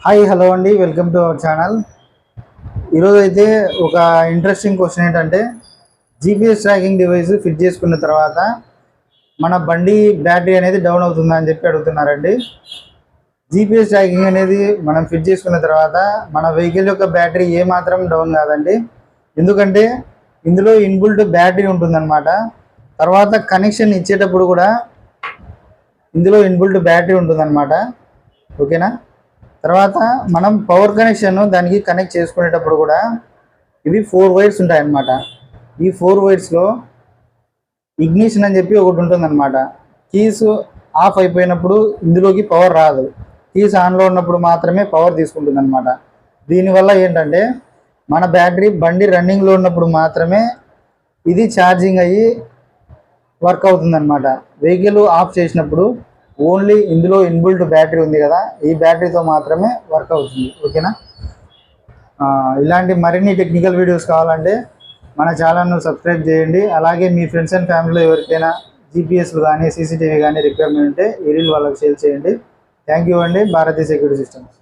Hi hello అండి, welcome to our channel. ఈరోజు అయితే ఒక ఇంట్రెస్టింగ్ క్వశ్చన్ ఏంటంటే, జీపీఎస్ ట్రాకింగ్ డివైస్ ఫిట్ చేసుకున్న తర్వాత మన బండి బ్యాటరీ అనేది డౌన్ అవుతుందా అని చెప్పి అడుగుతున్నారండి. జీపీఎస్ ట్రాకింగ్ అనేది మనం ఫిట్ చేసుకున్న తర్వాత మన వెహికల్ యొక్క బ్యాటరీ ఏమాత్రం డౌన్ కాదండి. ఎందుకంటే ఇందులో ఇన్బుల్ట్ బ్యాటరీ ఉంటుందన్నమాట. తర్వాత కనెక్షన్ ఇచ్చేటప్పుడు కూడా ఇందులో ఇన్బుల్ట్ బ్యాటరీ ఉంటుందన్నమాట. ఓకేనా. తర్వాత మనం పవర్ కనెక్షన్ దానికి కనెక్ట్ చేసుకునేటప్పుడు కూడా ఇవి 4 వైర్స్ ఉంటాయన్నమాట. ఈ 4 వైర్స్లో ఇగ్నిషన్ అని చెప్పి ఒకటి ఉంటుందన్నమాట. కీస్ ఆఫ్ అయిపోయినప్పుడు ఇందులోకి పవర్ రాదు, కీస్ ఆన్లో ఉన్నప్పుడు మాత్రమే పవర్ తీసుకుంటుందన్నమాట. దీనివల్ల ఏంటంటే మన బ్యాటరీ బండి రన్నింగ్లో ఉన్నప్పుడు మాత్రమే ఇది ఛార్జింగ్ అయ్యి వర్క్ అవుతుందన్నమాట. వెహికల్ ఆఫ్ చేసినప్పుడు ఓన్లీ ఇందులో ఇన్బుల్ట్ బ్యాటరీ ఉంది కదా, ఈ బ్యాటరీతో మాత్రమే వర్క్ అవుతుంది. ఓకేనా. ఇలాంటి మరిన్ని టెక్నికల్ వీడియోస్ కావాలంటే మన ఛానల్ను సబ్స్క్రైబ్ చేయండి. అలాగే మీ ఫ్రెండ్స్ అండ్ ఫ్యామిలీలో ఎవరికైనా జీపీఎస్లు కానీ సీసీటీవీ కానీ రిక్వైర్మెంట్ ఉంటే ఈ రీల్ వాళ్ళకి షేర్ చేయండి. థ్యాంక్ యూ అండి. భారతీయ సెక్యూరిటీ సిస్టమ్స్.